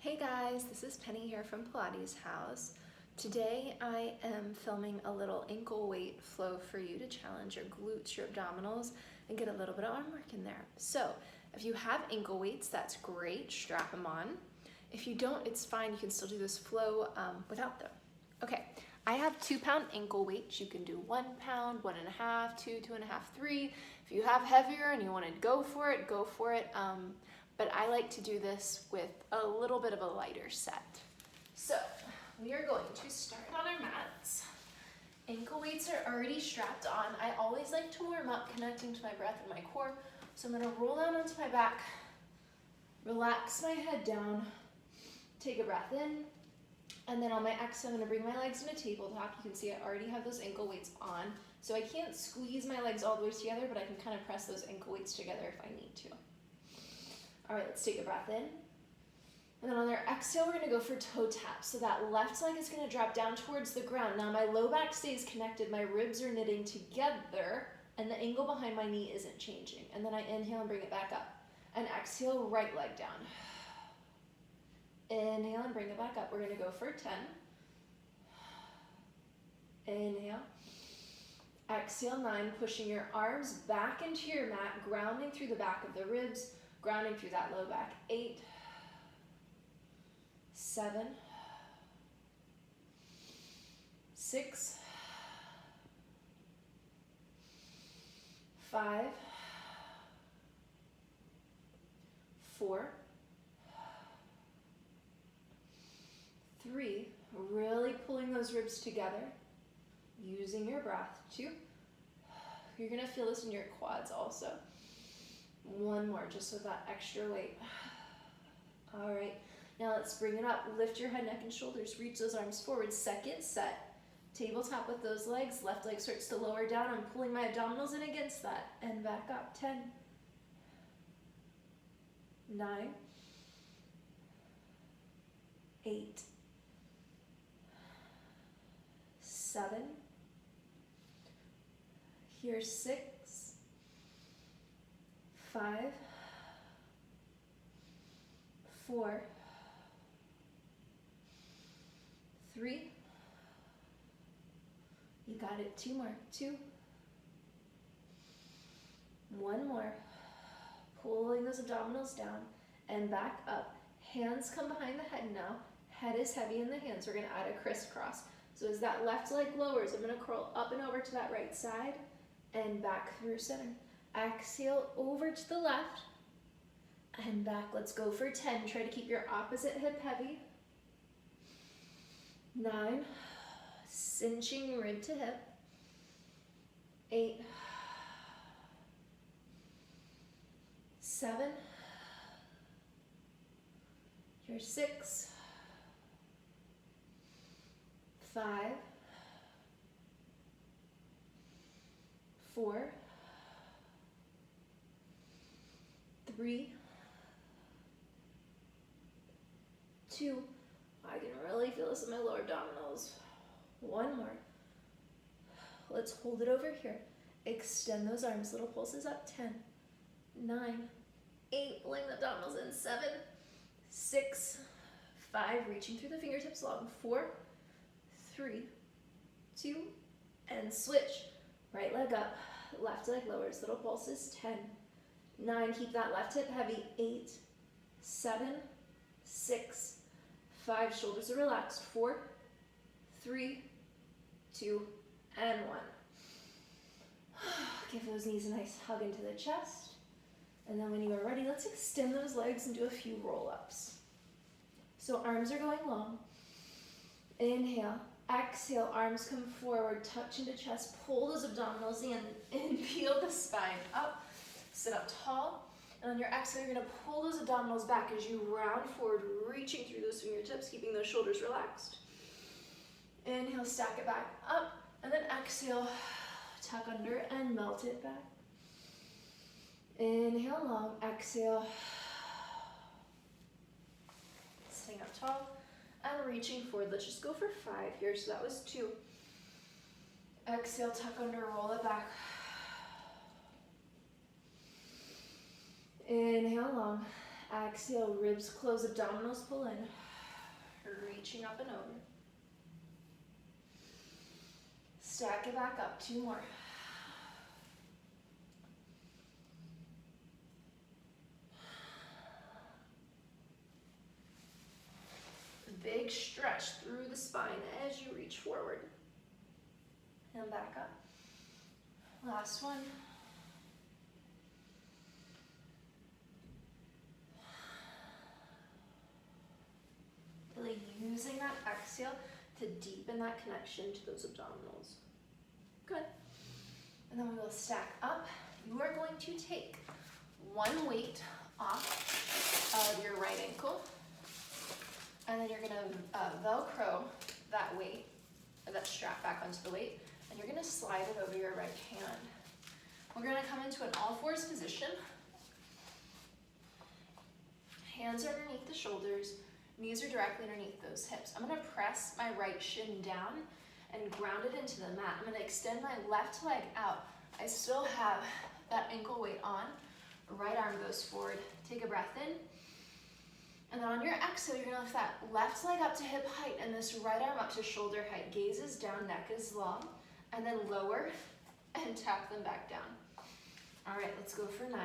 Hey guys, this is Penny here from Pilates House. Today I am filming a little ankle weight flow for you to challenge your glutes, your abdominals, and get a little bit of arm work in there. So if you have ankle weights, that's great, strap them on. If you don't, it's fine, you can still do this flow without them. Okay, I have 2-pound ankle weights. You can do 1 pound, 1.5, 2, 2.5, 3. If you have heavier and you want to go for it, go for it. But I like to do this with a little bit of a lighter set. So we are going to start on our mats. Ankle weights are already strapped on. I always like to warm up connecting to my breath and my core. So I'm gonna roll down onto my back, relax my head down, take a breath in, and then on my exhale, I'm gonna bring my legs in a tabletop. You can see I already have those ankle weights on. So I can't squeeze my legs all the way together, but I can kind of press those ankle weights together if I need to. All right, let's take a breath in. And then on our exhale, we're gonna go for toe taps. So that left leg is gonna drop down towards the ground. Now my low back stays connected, my ribs are knitting together, and the angle behind my knee isn't changing. And then I inhale and bring it back up. And exhale, right leg down. Inhale and bring it back up. We're gonna go for 10. Inhale. Exhale, 9, pushing your arms back into your mat, grounding through the back of the ribs, grounding through that low back. 8, 7, 6, 5, 4, 3, really pulling those ribs together, using your breath. 2, you're gonna feel this in your quads also. 1 more, just with that extra weight. All right, now let's bring it up. Lift your head, neck, and shoulders. Reach those arms forward. Second set. Tabletop with those legs. Left leg starts to lower down. I'm pulling my abdominals in against that. And back up. 10, 9, 8, 7, here's 6, 5, 4, 3, you got it, 2 more, 2, 1 more, pulling those abdominals down and back up. Hands come behind the head now. Head is heavy in the hands. We're gonna add a crisscross. So as that left leg lowers, I'm gonna curl up and over to that right side and back through center. Exhale over to the left and back. Let's go for 10. Try to keep your opposite hip heavy. 9, cinching rib to hip. 8, 7, here's 6, 5, 4, 3, 2, I can really feel this in my lower abdominals. 1 more. Let's hold it over here. Extend those arms, little pulses up. 10, 9, 8, pulling the abdominals in. 7, 6, 5, reaching through the fingertips long. 4, 3, 2, and switch. Right leg up, left leg lowers, little pulses. 10, 9, keep that left hip heavy. 8, 7, 6, 5, shoulders are relaxed. 4, 3, 2, and 1. Give those knees a nice hug into the chest. And then when you are ready, let's extend those legs and do a few roll-ups. So arms are going long. Inhale, exhale, arms come forward, touch into chest, pull those abdominals in, and peel the spine up. Sit up tall. And on your exhale, you're gonna pull those abdominals back as you round forward, reaching through those fingertips, keeping those shoulders relaxed. Inhale, stack it back up, and then exhale, tuck under and melt it back. Inhale long, exhale. Sitting up tall and reaching forward. Let's just go for 5 here. So that was 2. Exhale, tuck under, roll it back. Inhale long, Exhale, ribs close, abdominals pull in. Reaching up and over. Stack it back up, 2 more. Big stretch through the spine as you reach forward. And back up. Last one. Really using that exhale to deepen that connection to those abdominals. Good. And then we will stack up. You are going to take one weight off of your right ankle, and then you're going to Velcro that weight, or that strap back onto the weight, and you're going to slide it over your right hand. We're going to come into an all-fours position. Hands are underneath the shoulders, knees are directly underneath those hips. I'm going to press my right shin down and ground it into the mat. I'm going to extend my left leg out. I still have that ankle weight on. Right arm goes forward. Take a breath in. And then on your exhale, you're going to lift that left leg up to hip height and this right arm up to shoulder height. Gaze is down, neck is long. And then lower and tap them back down. All right, let's go for 9.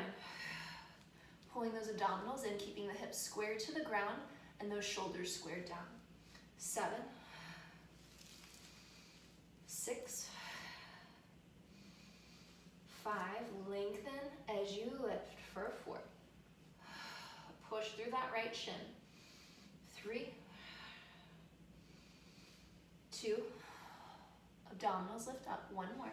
Pulling those abdominals in, keeping the hips square to the ground and those shoulders squared down. 7, 6, 5, lengthen as you lift for 4. Push through that right shin. 3, 2, abdominals lift up. 1 more.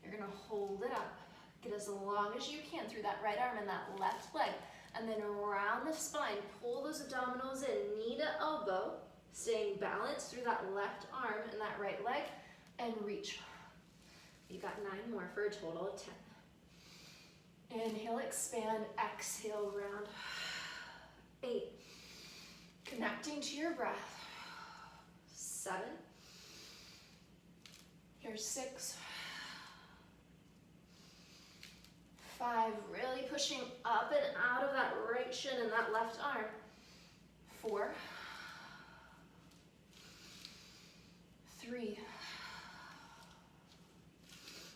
You're gonna hold it up. Get as long as you can through that right arm and that left leg. And then around the spine, pull those abdominals in, knee to elbow, staying balanced through that left arm and that right leg, and reach. You got 9 more for a total of 10. Inhale, expand, exhale, round. 8, connecting to your breath. 7, here's 6, 5, really pushing up and out of that right shin and that left arm. 4, 3,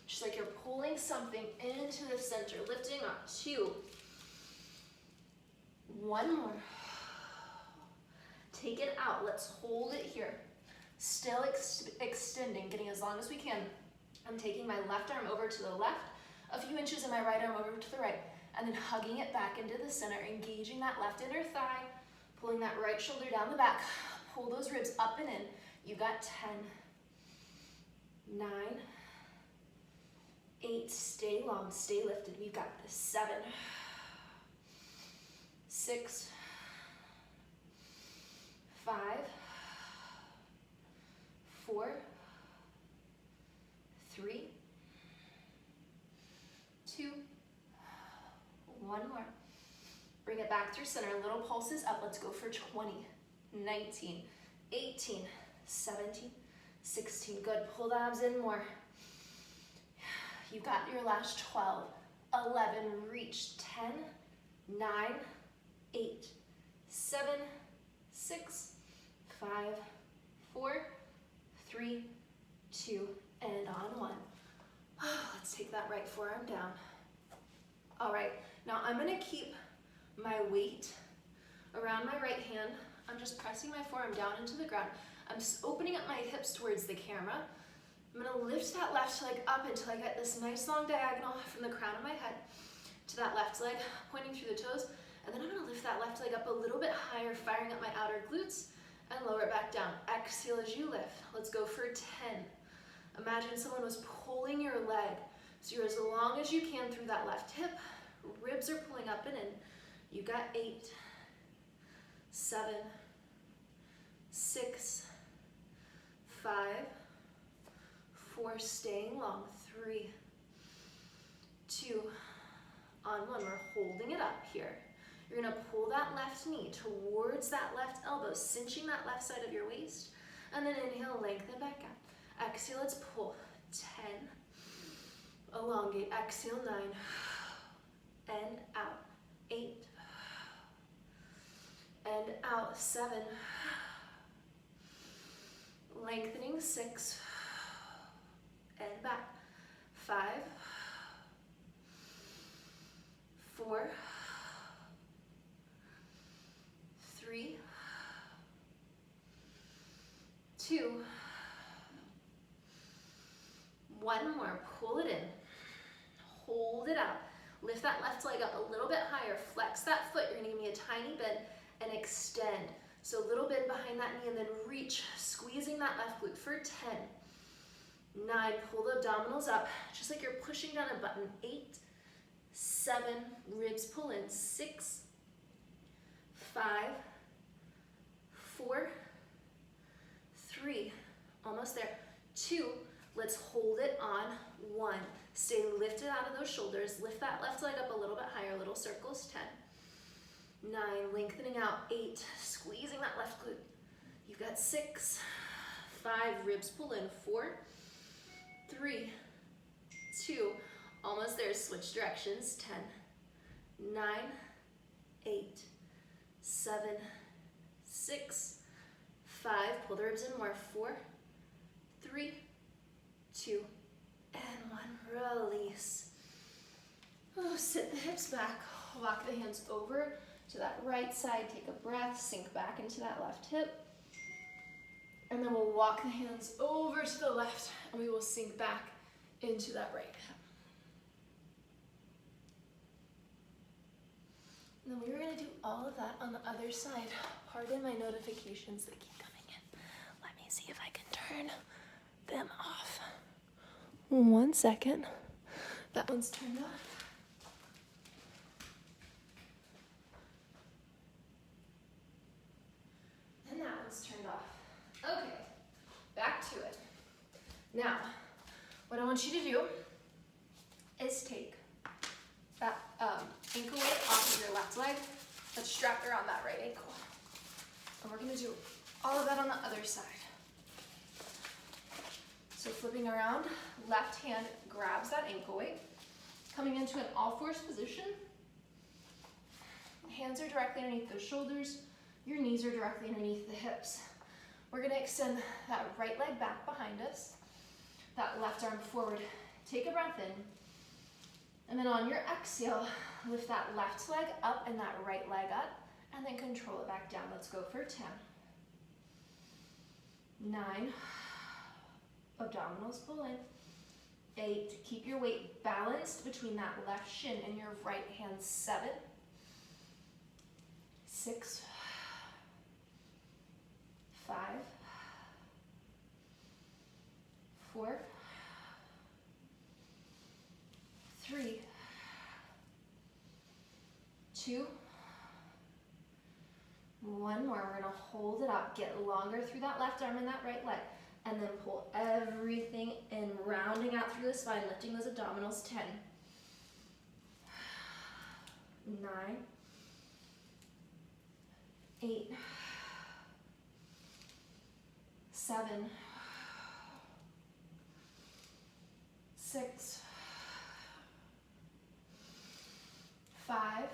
just like you're pulling something into the center, lifting up. 2, 1 more. Take it out. Let's hold it here. Still extending, getting as long as we can. I'm taking my left arm over to the left, a few inches, and my right arm over to the right, and then hugging it back into the center, engaging that left inner thigh, pulling that right shoulder down the back. Pull those ribs up and in. You got 10, 9, 8, stay long, stay lifted. We've got this. 7, 6, 5, 4, 3, 2, 1 more. Bring it back through center. Little pulses up. Let's go for 20, 19, 18, 17, 16. Good. Pull the abs in more. You've got your last 12, 11, reach. 10, 9, 8, 7, 6, 5, 4, 3, 2, and on 1. Let's take that right forearm down. All right, now I'm gonna keep my weight around my right hand. I'm just pressing my forearm down into the ground. I'm opening up my hips towards the camera. I'm gonna lift that left leg up until I get this nice long diagonal from the crown of my head to that left leg, pointing through the toes. And then I'm gonna lift that left leg up a little bit higher, firing up my outer glutes, and lower it back down. Exhale as you lift. Let's go for 10. Imagine someone was pulling your leg. So you're as long as you can through that left hip. Ribs are pulling up and in. You got 8, 7, 6, 5, 4, staying long. 3, 2, on 1. We're holding it up here. You're gonna pull that left knee towards that left elbow, cinching that left side of your waist. And then inhale, lengthen back out. Exhale, let's pull. 10, elongate. Exhale, 9, and out. 8, and out, 7, lengthening, 6, and back, 5, 4, 3, 2, 1 more, pull it in, hold it out, lift that left leg up a little bit higher, flex that foot, you're gonna give me a tiny bend and extend. So a little bend behind that knee and then reach, squeezing that left glute for 10, 9, pull the abdominals up, just like you're pushing down a button, 8, 7, ribs pull in, 6, 5, 4, 3, almost there, 2, let's hold it on, 1, stay lifted out of those shoulders, lift that left leg up a little bit higher, little circles, 10, 9, lengthening out, 8, squeezing that left glute, you've got 6, 5, ribs pull in, 4, 3, 2, almost there, switch directions, 10, 9, 8, 7, 6, 5, pull the ribs in more, 4, 3, 2, and 1, release. Oh, sit the hips back, walk the hands over to that right side, take a breath, sink back into that left hip, and then we'll walk the hands over to the left, and we will sink back into that right hip. And then we were going to do all of that on the other side. Pardon my notifications that keep coming in. Let me see if I can turn them off. 1 second. That one's turned off. And that one's turned off. Okay, back to it. Now, what I want you to do is take that ankle weight off of your left leg that's strapped around that right ankle. And we're gonna do all of that on the other side. So flipping around, left hand grabs that ankle weight, coming into an all-fours position. Hands are directly underneath those shoulders, your knees are directly underneath the hips. We're gonna extend that right leg back behind us, that left arm forward. Take a breath in, and then on your exhale, lift that left leg up and that right leg up, and then control it back down. Let's go for 10, 9, abdominals pull in, 8, keep your weight balanced between that left shin and your right hand, 7, 6, 5, 4, 3, 2, 1 more. We're gonna hold it up, get longer through that left arm and that right leg, and then pull everything in, rounding out through the spine, lifting those abdominals, 10, 9, 8, 7, 6, 5,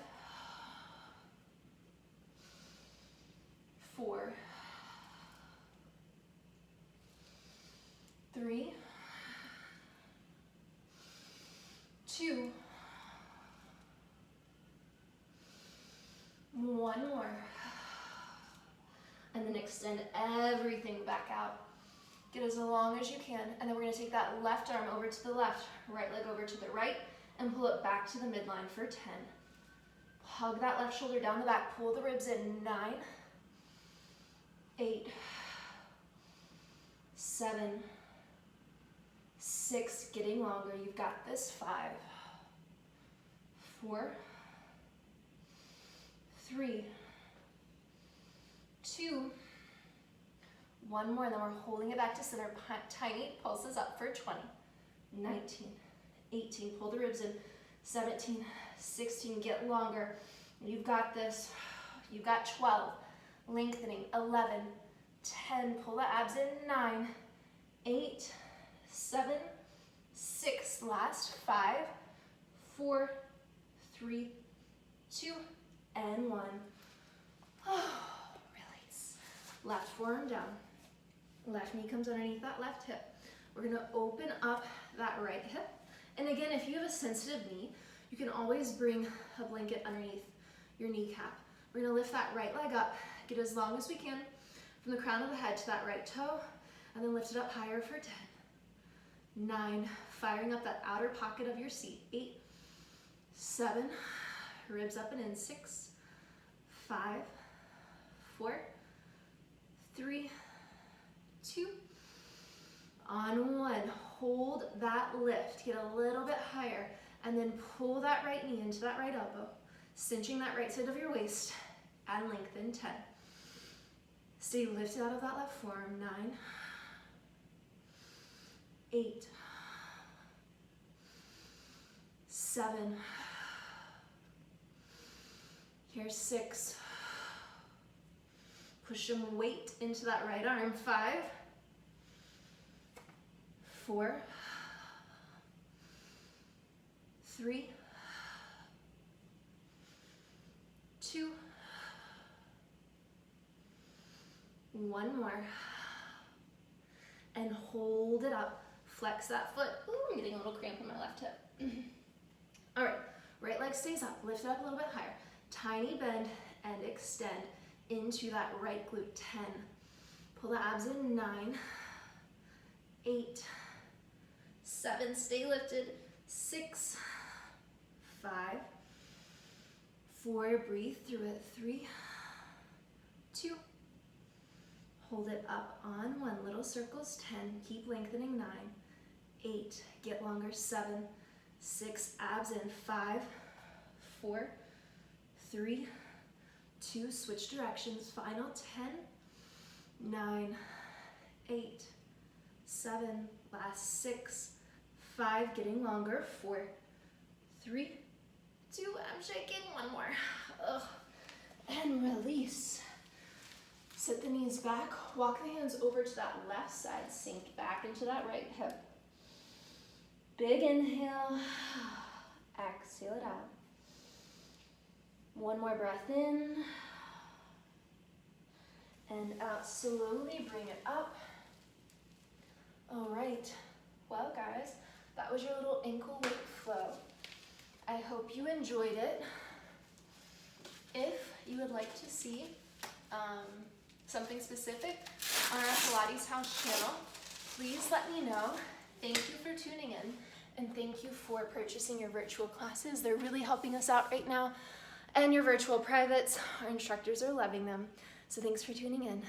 4, 3, 2, 1 more. And then extend everything back out. Get as long as you can. And then we're gonna take that left arm over to the left, right leg over to the right, and pull it back to the midline for 10. Hug that left shoulder down the back, pull the ribs in, 9, 8, 7, 6, getting longer, you've got this, 5, 4, 3, 2, 1 more, and then we're holding it back to center, tiny pulses up for 20, 19, 18, pull the ribs in, 17, 16, get longer, you've got this, you've got 12, lengthening, 11, 10, pull the abs in, 9, 8, 7, 6, last, 5, 4, 3, 2, and 1. forearm down. Left knee comes underneath that left hip. We're gonna open up that right hip. And again, if you have a sensitive knee, you can always bring a blanket underneath your kneecap. We're gonna lift that right leg up, get as long as we can from the crown of the head to that right toe, and then lift it up higher for 10, 9, firing up that outer pocket of your seat, 8, 7, ribs up and in, 6, 5, 4, 3, 2, on 1. Hold that lift, get a little bit higher, and then pull that right knee into that right elbow, cinching that right side of your waist, and lengthen, 10. Stay lifted out of that left forearm, 9, 8, 7, here's 6, push some weight into that right arm, 5, 4, 3, 2, 1 more, and hold it up. Flex that foot. Ooh, I'm getting a little cramp in my left hip. All right, right leg stays up. Lift it up a little bit higher. Tiny bend and extend into that right glute. 10. Pull the abs in. 9, 8, 7. Stay lifted. 6, 5, 4. Breathe through it. 3, 2. Hold it up on 1. Little circles. 10. Keep lengthening. 9, 8. Get longer. 7, 6. Abs in. 5, 4, 3, 2. Switch directions. Final. 10, 9, 8, 7. Last 6, 5. Getting longer. 4, 3, 2. I'm shaking. 1 more. Ugh. And release. Sit the knees back, walk the hands over to that left side, sink back into that right hip. Big inhale, exhale it out. 1 more breath in, and out. Slowly bring it up. All right, well guys, that was your little ankle weight flow. I hope you enjoyed it. If you would like to see something specific on our Pilates House channel, please let me know. Thank you for tuning in, and thank you for purchasing your virtual classes. They're really helping us out right now. And your virtual privates, our instructors are loving them. So thanks for tuning in.